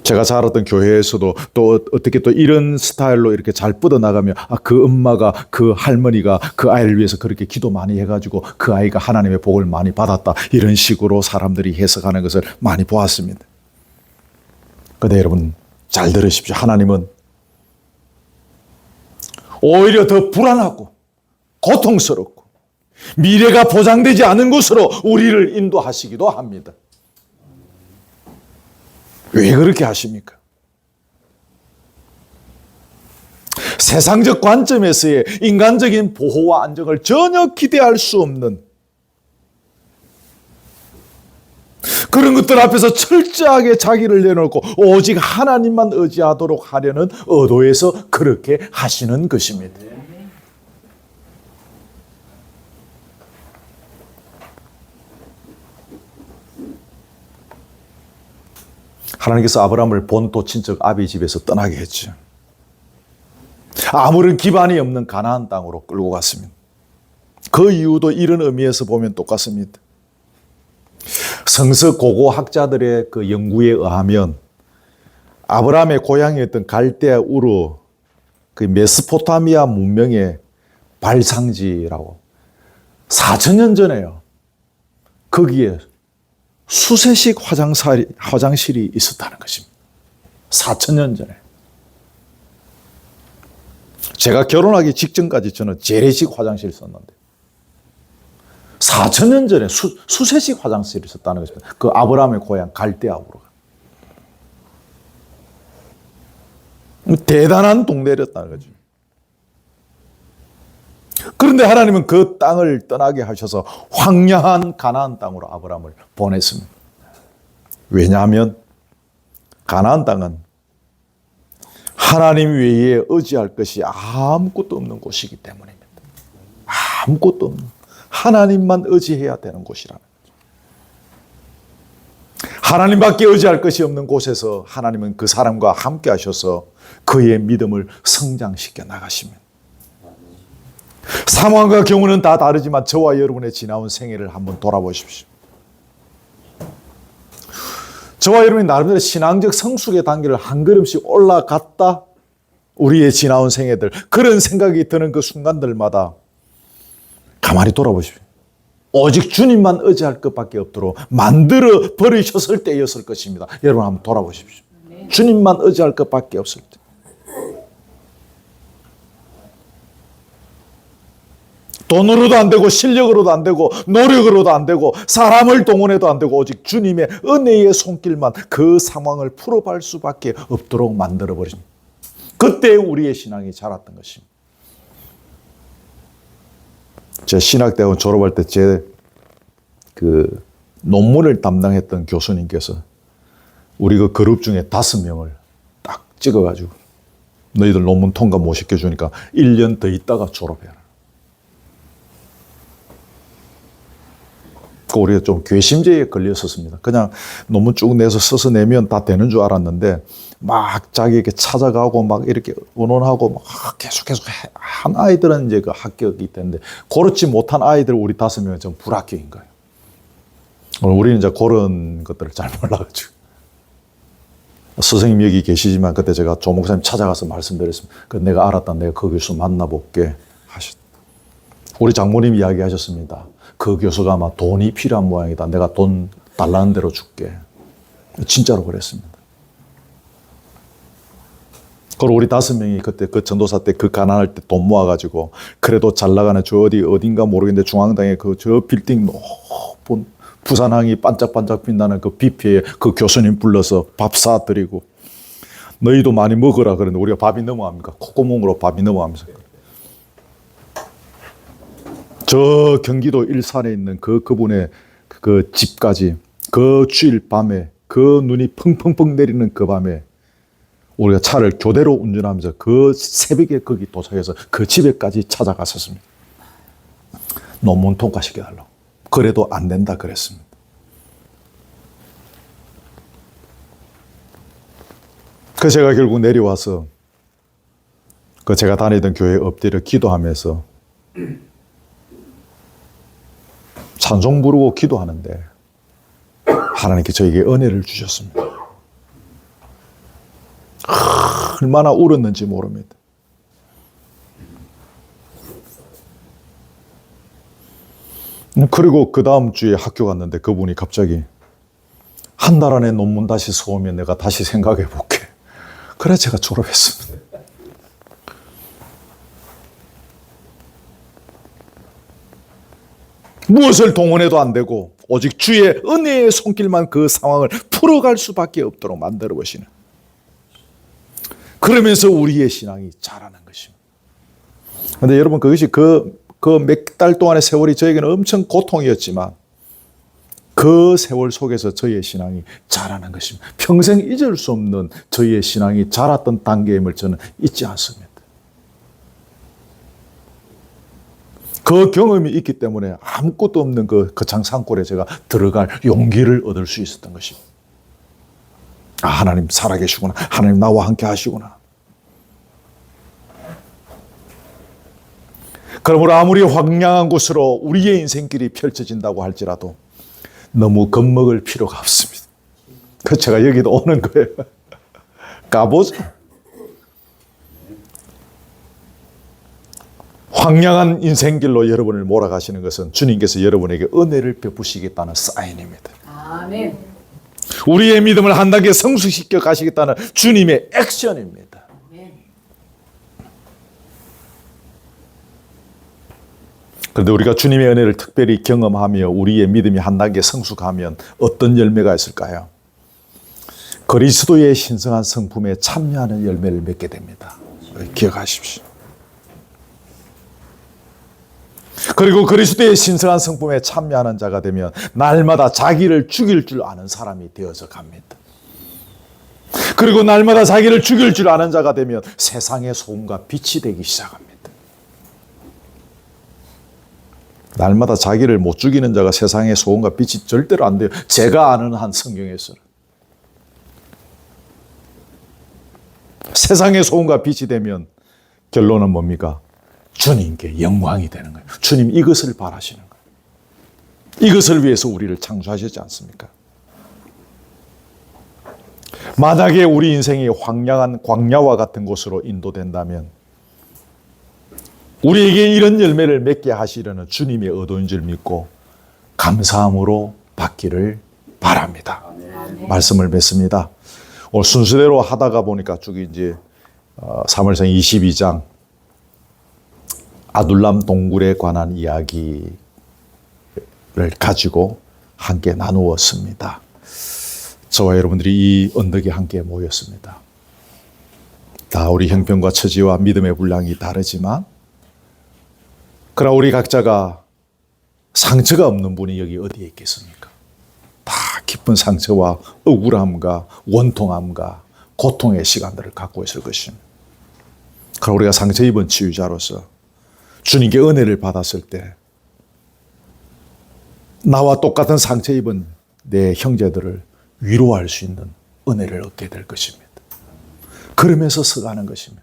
제가 자랐던 교회에서도 또 어떻게 또 이런 스타일로 이렇게 잘 뻗어나가면 그 엄마가 그 할머니가 그 아이를 위해서 그렇게 기도 많이 해가지고 그 아이가 하나님의 복을 많이 받았다, 이런 식으로 사람들이 해석하는 것을 많이 보았습니다. 그런데 여러분 잘 들으십시오. 하나님은 오히려 더 불안하고 고통스럽고 미래가 보장되지 않은 곳으로 우리를 인도하시기도 합니다. 왜 그렇게 하십니까? 세상적 관점에서의 인간적인 보호와 안정을 전혀 기대할 수 없는 그런 것들 앞에서 철저하게 자기를 내놓고 오직 하나님만 의지하도록 하려는 의도에서 그렇게 하시는 것입니다. 하나님께서 아브라함을 본토 친척 아비 집에서 떠나게 했죠. 아무런 기반이 없는 가나안 땅으로 끌고 갔습니다. 그 이유도 이런 의미에서 보면 똑같습니다. 성서 고고학자들의 그 연구에 의하면 아브라함의 고향이었던 갈대아 우르, 그 메소포타미아 문명의 발상지라고 4,000년 전에요. 거기에 수세식 화장실이 있었다는 것입니다. 4,000년 전에. 제가 결혼하기 직전까지 저는 재래식 화장실을 썼는데 4,000년 전에 수세식 화장실이 있었다는 것입니다. 그 아브라함의 고향 갈대아우르가. 대단한 동네였다는 거죠. 그런데 하나님은 그 땅을 떠나게 하셔서 황량한 가나안 땅으로 아브라함을 보냈습니다. 왜냐하면 가나안 땅은 하나님 외에 의지할 것이 아무것도 없는 곳이기 때문입니다. 아무것도 없는, 하나님만 의지해야 되는 곳이라는 거죠. 하나님밖에 의지할 것이 없는 곳에서 하나님은 그 사람과 함께 하셔서 그의 믿음을 성장시켜 나가십니다. 상황과 경우는 다 다르지만 저와 여러분의 지나온 생애를 한번 돌아보십시오. 저와 여러분이 나름대로 신앙적 성숙의 단계를 한 걸음씩 올라갔다, 우리의 지나온 생애들, 그런 생각이 드는 그 순간들마다 가만히 돌아보십시오. 오직 주님만 의지할 것밖에 없도록 만들어 버리셨을 때였을 것입니다. 여러분 한번 돌아보십시오. 주님만 의지할 것밖에 없을 때. 돈으로도 안 되고 실력으로도 안 되고 노력으로도 안 되고 사람을 동원해도 안 되고 오직 주님의 은혜의 손길만 그 상황을 풀어갈 수밖에 없도록 만들어버립니다. 그때 우리의 신앙이 자랐던 것입니다. 제 신학대학원 졸업할 때 제 그 논문을 담당했던 교수님께서 우리 그 그룹 중에 5명을 딱 찍어가지고 너희들 논문 통과 못 시켜주니까 1년 더 있다가 졸업해라. 우리가 좀 괘씸죄에 걸렸었습니다. 그냥 논문 쭉 내서 써서 내면 다 되는 줄 알았는데 막 자기에게 찾아가고 막 이렇게 의논하고 막 계속 한 아이들은 이제 그 합격이 됐는데 그렇지 못한 아이들 우리 5명은 좀 불합격인 거예요. 우리는 이제 그런 것들을 잘 몰라가지고. 선생님 여기 계시지만 그때 제가 조 목사님 찾아가서 말씀드렸습니다. 내가 알았다. 내가 그 교수 만나볼게 하셨다. 우리 장모님 이야기하셨습니다. 그 교수가 아마 돈이 필요한 모양이다. 내가 돈 달라는 대로 줄게. 진짜로 그랬습니다. 그리고 우리 5명이 그때 그 전도사 때 그 가난할 때 돈 모아가지고 그래도 잘 나가는 저 어딘가 모르겠는데 중앙당에 그 저 빌딩 높은 부산항이 반짝반짝 빛나는 그 뷔페에 그 교수님 불러서 밥 사드리고 너희도 많이 먹으라 그러는데 우리가 밥이 넘어갑니까? 콧구멍으로 밥이 넘어가면서. 저 경기도 일산에 있는 그분의 그 집까지 그 주일 밤에 그 눈이 펑펑펑 내리는 그 밤에 우리가 차를 교대로 운전하면서 그 새벽에 거기 도착해서 그 집에까지 찾아갔었습니다. 논문 통과시켜달라고. 그래도 안 된다 그랬습니다. 그래서 제가 결국 내려와서 그 제가 다니던 교회 엎드려 기도하면서 찬송 부르고 기도하는데 하나님께 저에게 은혜를 주셨습니다. 얼마나 울었는지 모릅니다. 그리고 그 다음 주에 학교 갔는데 그분이 갑자기 한 달 안에 논문 다시 써오면 내가 다시 생각해 볼게. 그래 제가 졸업했습니다. 무엇을 동원해도 안 되고 오직 주의 은혜의 손길만 그 상황을 풀어갈 수밖에 없도록 만들어 보시는. 그러면서 우리의 신앙이 자라는 것입니다. 그런데 여러분 그것이 그 몇 달 동안의 세월이 저에게는 엄청 고통이었지만 그 세월 속에서 저희의 신앙이 자라는 것입니다. 평생 잊을 수 없는 저희의 신앙이 자랐던 단계임을 저는 잊지 않습니다. 그 경험이 있기 때문에 아무것도 없는 그 장산골에 제가 들어갈 용기를 얻을 수 있었던 것입니다. 아, 하나님 살아계시구나. 하나님 나와 함께 하시구나. 그러므로 아무리 황량한 곳으로 우리의 인생길이 펼쳐진다고 할지라도 너무 겁먹을 필요가 없습니다. 그 제가 여기도 오는 거예요. 가보죠. 황량한 인생길로 여러분을 몰아가시는 것은 주님께서 여러분에게 은혜를 베푸시겠다는 사인입니다. 아멘. 우리의 믿음을 한 단계 성숙시켜 가시겠다는 주님의 액션입니다. 그런데 우리가 주님의 은혜를 특별히 경험하며 우리의 믿음이 한 단계 성숙하면 어떤 열매가 있을까요? 그리스도의 신성한 성품에 참여하는 열매를 맺게 됩니다. 기억하십시오. 그리고 그리스도의 신성한 성품에 참여하는 자가 되면 날마다 자기를 죽일 줄 아는 사람이 되어서 갑니다. 그리고 날마다 자기를 죽일 줄 아는 자가 되면 세상의 소금과 빛이 되기 시작합니다. 날마다 자기를 못 죽이는 자가 세상의 소금과 빛이 절대로 안 돼요. 제가 아는 한 성경에서는. 세상의 소금과 빛이 되면 결론은 뭡니까? 주님께 영광이 되는 거예요. 주님 이것을 바라시는 거예요. 이것을 위해서 우리를 창조하셨지 않습니까? 만약에 우리 인생이 황량한 광야와 같은 곳으로 인도된다면 우리에게 이런 열매를 맺게 하시려는 주님의 의도인 줄 믿고 감사함으로 받기를 바랍니다. 말씀을 맺습니다. 오늘 순서대로 하다가 보니까 쭉 이제 사무엘상 22장 아둘람 동굴에 관한 이야기를 가지고 함께 나누었습니다. 저와 여러분들이 이 언덕에 함께 모였습니다. 다 우리 형편과 처지와 믿음의 분량이 다르지만 그러나 우리 각자가 상처가 없는 분이 여기 어디에 있겠습니까? 다 깊은 상처와 억울함과 원통함과 고통의 시간들을 갖고 있을 것입니다. 그러나 우리가 상처 입은 치유자로서 주님께 은혜를 받았을 때 나와 똑같은 상처 입은 내 형제들을 위로할 수 있는 은혜를 얻게 될 것입니다. 그러면서 서가는 것입니다.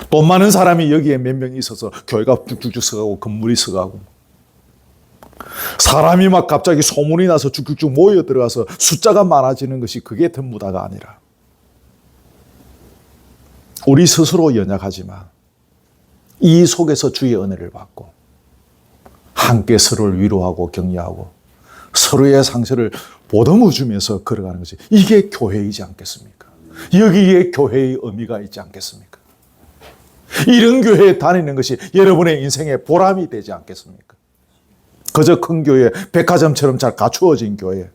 돈 많은 사람이 여기에 몇 명 있어서 교회가 쭉쭉쭉 서가고 건물이 서가고 사람이 막 갑자기 소문이 나서 쭉쭉쭉 모여 들어가서 숫자가 많아지는 것이 그게 전부다가 아니라 우리 스스로 연약하지만 이 속에서 주의 은혜를 받고 함께 서로를 위로하고 격려하고 서로의 상처를 보듬어 주면서 걸어가는 것이 이게 교회이지 않겠습니까? 여기에 교회의 의미가 있지 않겠습니까? 이런 교회에 다니는 것이 여러분의 인생의 보람이 되지 않겠습니까? 그저 큰 교회, 백화점처럼 잘 갖추어진 교회,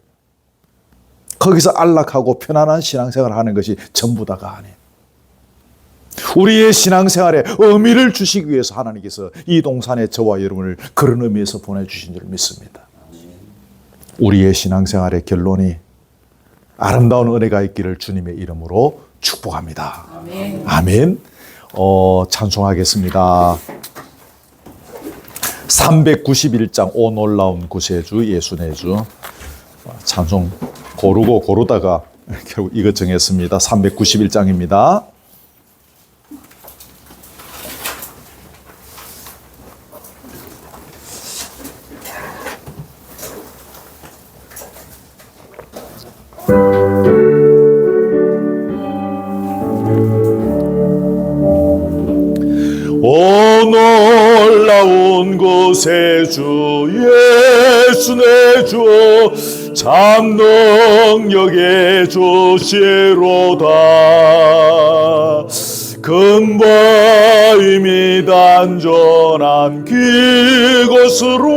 거기서 안락하고 편안한 신앙생활을 하는 것이 전부다가 아니에요. 우리의 신앙생활에 의미를 주시기 위해서 하나님께서 이 동산에 저와 여러분을 그런 의미에서 보내주신 줄 믿습니다. 우리의 신앙생활의 결론이 아름다운 은혜가 있기를 주님의 이름으로 축복합니다. 아멘. 아멘. 찬송하겠습니다. 391장 오 놀라운 구세주 예수 내주. 찬송 고르다가 결국 이것 정했습니다. 391장입니다. 오 놀라운 구세주 예수 내 주 참 능력의 주시로다. 근보이 및 안전한 그곳으로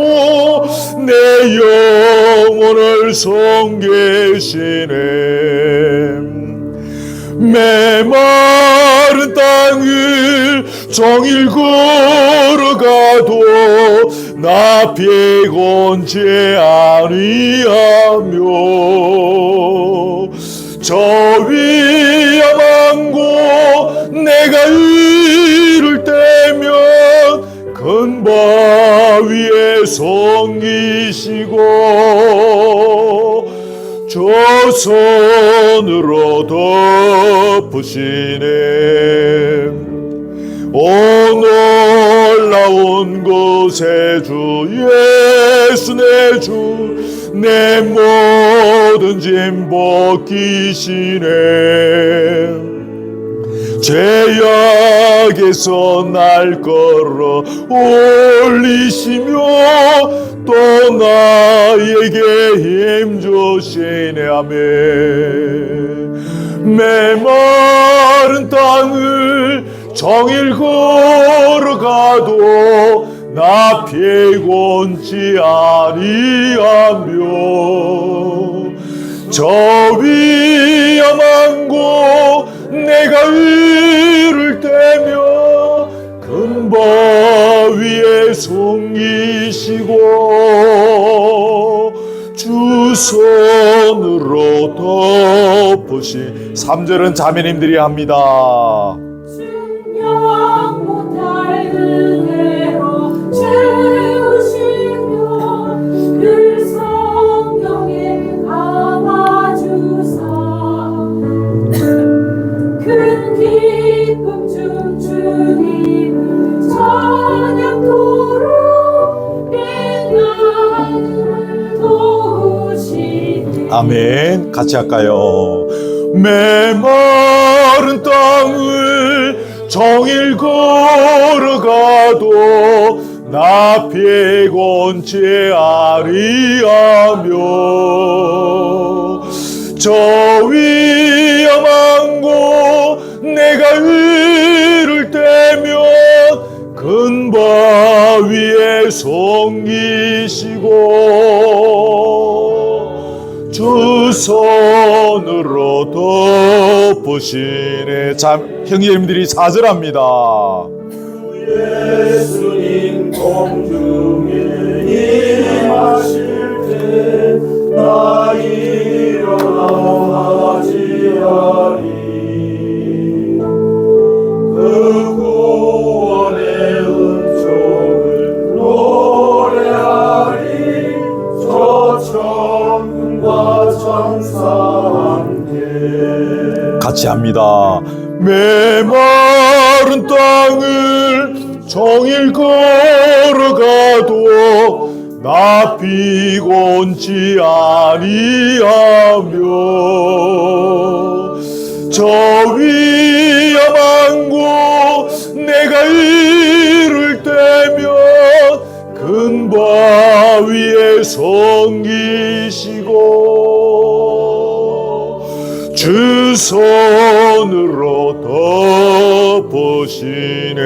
내 영혼을 섬기시네. 메마른 땅을 종일 걸어가도 나 피곤치 아니하며 저 위험한 곳 내가 이를 때면 큰 바위에 성기시고 조선으로 덮으시네. 오 놀라운 구세주 예수 내 주 내 모든 짐 벗기시네. 죄악에서 날 걸어 올리시며 또 나에게 힘 주시네. 아멘. 메마른 땅을 종일 걸어가도 나 피곤치 아니하며 저 위험한 곳 내가 이를 때며 큰 바위에 숨기시고 주 손으로 덮으시. 3절은 자매님들이 합니다. 증명 못할 은혜로 채우시며 늘 성령에 감아주사 큰 기쁨 중 주님을 찬양토록 빛나는 도우시네. 아멘. 같이 할까요? 메마른 땅을 종일 걸어가도 나 피곤치 아니하며 저 위험한 곳 내가 이를 때면 큰 바위에 섬기시고 주 손으로 덮으시네. 참 형제님들이 4절 합니다. 예수님 공중에 임하실 때 나 일어나 하지하리. 그 구원의 은총을 노래하리. 저 천군과 천사 함께 같이 합니다. 메마른 땅을 종일 걸어가도 나 피곤치 아니하며 저 위험한 곳 내가 이를 때면 큰 바 위에 섬기시고 주 손으로 덮으시네.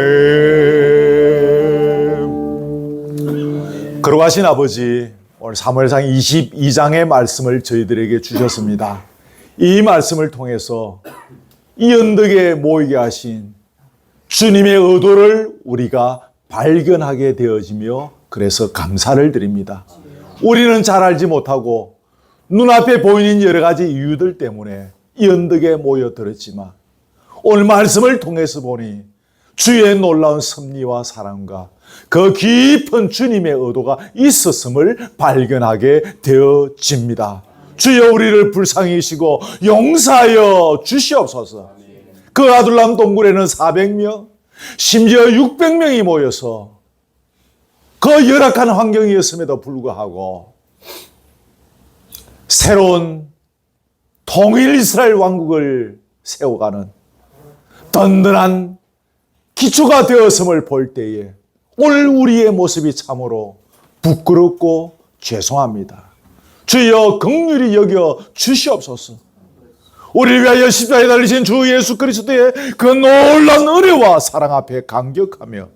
걸어가신 아버지, 오늘 사무엘상 22장의 말씀을 저희들에게 주셨습니다. 이 말씀을 통해서 이 언덕에 모이게 하신 주님의 의도를 우리가 발견하게 되어지며 그래서 감사를 드립니다. 우리는 잘 알지 못하고 눈앞에 보이는 여러 가지 이유들 때문에 이 언덕에 모여들었지만 오늘 말씀을 통해서 보니 주의 놀라운 섭리와 사랑과 그 깊은 주님의 의도가 있었음을 발견하게 되어집니다. 주여 우리를 불쌍히 여시고 용서하여 주시옵소서. 그 아둘람 동굴에는 400명, 심지어 600명이 모여서 그 열악한 환경이었음에도 불구하고 새로운 통일 이스라엘 왕국을 세워가는 든든한 기초가 되었음을 볼 때에 오늘 우리의 모습이 참으로 부끄럽고 죄송합니다. 주여 긍휼히 여겨 주시옵소서. 우리를 위하여 십자가에 달리신 주 예수 그리스도의 그 놀라운 은혜와 사랑 앞에 감격하며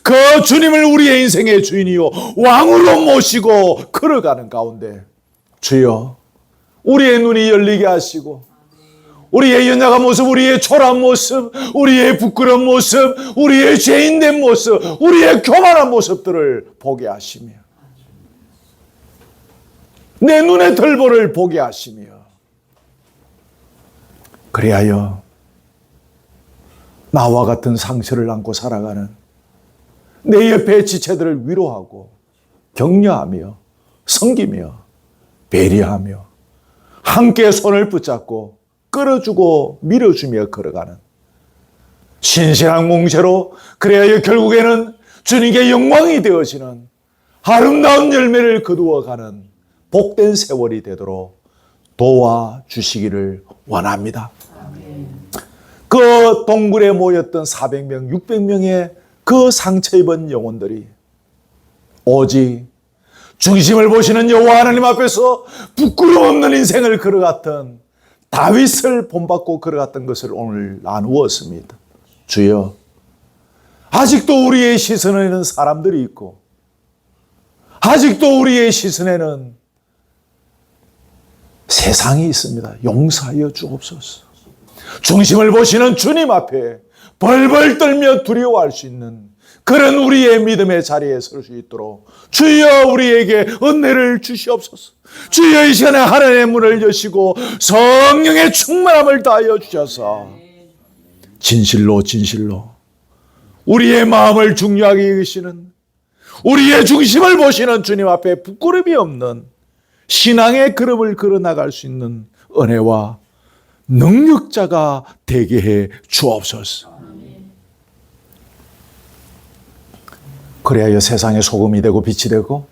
그 주님을 우리의 인생의 주인이요 왕으로 모시고 걸어가는 가운데 주여 우리의 눈이 열리게 하시고 우리의 연약한 모습, 우리의 초라한 모습, 우리의 부끄러운 모습, 우리의 죄인된 모습, 우리의 교만한 모습들을 보게 하시며 내 눈의 덜보를 보게 하시며 그리하여 나와 같은 상처를 안고 살아가는 내 옆의 지체들을 위로하고 격려하며 섬기며 배려하며 함께 손을 붙잡고 끌어주고 밀어주며 걸어가는 신실한 공체로 그래야 결국에는 주님께 영광이 되어지는 아름다운 열매를 거두어가는 복된 세월이 되도록 도와주시기를 원합니다. 그 동굴에 모였던 400명, 600명의 그 상처 입은 영혼들이 오직 중심을 보시는 여호와 하나님 앞에서 부끄러움 없는 인생을 걸어갔던 다윗을 본받고 걸어갔던 것을 오늘 나누었습니다. 주여, 아직도 우리의 시선에는 사람들이 있고 아직도 우리의 시선에는 세상이 있습니다. 용서하여 주옵소서. 중심을 보시는 주님 앞에 벌벌 떨며 두려워할 수 있는 그런 우리의 믿음의 자리에 설 수 있도록 주여 우리에게 은혜를 주시옵소서. 주여 이 시간에 하나님의 문을 여시고 성령의 충만함을 다하여 주셔서 진실로 우리의 마음을 중요하게 여기시는 우리의 중심을 보시는 주님 앞에 부끄러움이 없는 신앙의 걸음을 걸어나갈 수 있는 은혜와 능력자가 되게 해 주옵소서. 그래야 세상의 소금이 되고 빛이 되고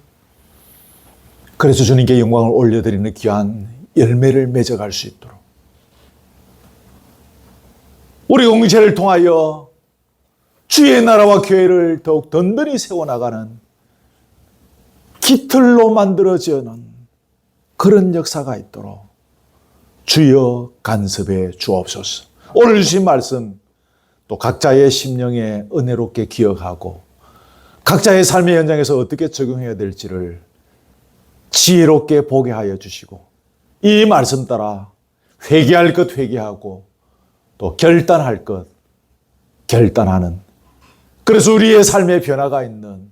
그래서 주님께 영광을 올려드리는 귀한 열매를 맺어갈 수 있도록 우리 공동체를 통하여 주의 나라와 교회를 더욱 든든히 세워나가는 깃털로 만들어지는 그런 역사가 있도록 주여 간섭해 주옵소서. 오늘 주신 말씀 또 각자의 심령에 은혜롭게 기억하고 각자의 삶의 현장에서 어떻게 적용해야 될지를 지혜롭게 보게 하여 주시고 이 말씀 따라 회개할 것 회개하고 또 결단할 것 결단하는 그래서 우리의 삶의 변화가 있는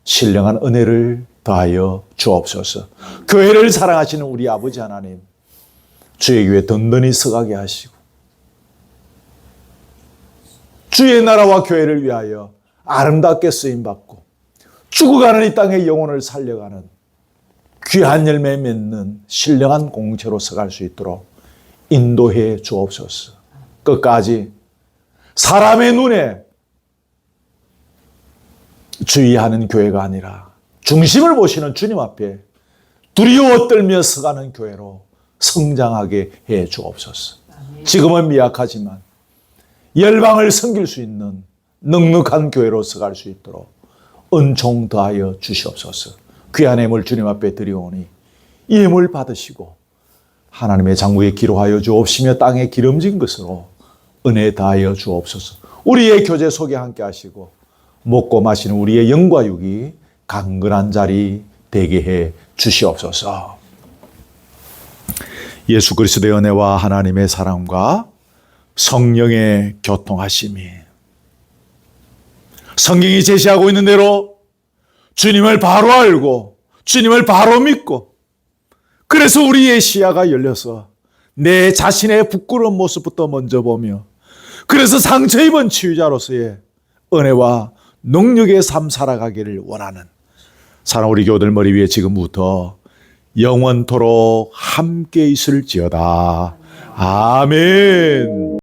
신령한 은혜를 더하여 주옵소서. 교회를 사랑하시는 우리 아버지 하나님 주의 교회 든든히 서가게 하시고 주의 나라와 교회를 위하여 아름답게 쓰임받고 죽어가는 이 땅의 영혼을 살려가는 귀한 열매 맺는 신령한 공동체로 서갈 수 있도록 인도해 주옵소서. 끝까지 사람의 눈에 주의하는 교회가 아니라 중심을 보시는 주님 앞에 두려워 떨며 서가는 교회로 성장하게 해 주옵소서. 지금은 미약하지만 열방을 섬길 수 있는 넉넉한 교회로 서갈 수 있도록 은총 더하여 주시옵소서. 귀한 예물 주님 앞에 드리오니 이 예물 받으시고 하나님의 장구에 기록하여 주옵시며 땅에 기름진 것으로 은혜 다하여 주옵소서. 우리의 교제 속에 함께 하시고 먹고 마시는 우리의 영과 육이 강건한 자리 되게 해 주시옵소서. 예수 그리스도의 은혜와 하나님의 사랑과 성령의 교통하심이 성경이 제시하고 있는 대로 주님을 바로 알고 주님을 바로 믿고 그래서 우리의 시야가 열려서 내 자신의 부끄러운 모습부터 먼저 보며 그래서 상처 입은 치유자로서의 은혜와 능력의 삶 살아가기를 원하는 사랑 우리 교우들 머리 위에 지금부터 영원토록 함께 있을지어다. 아멘.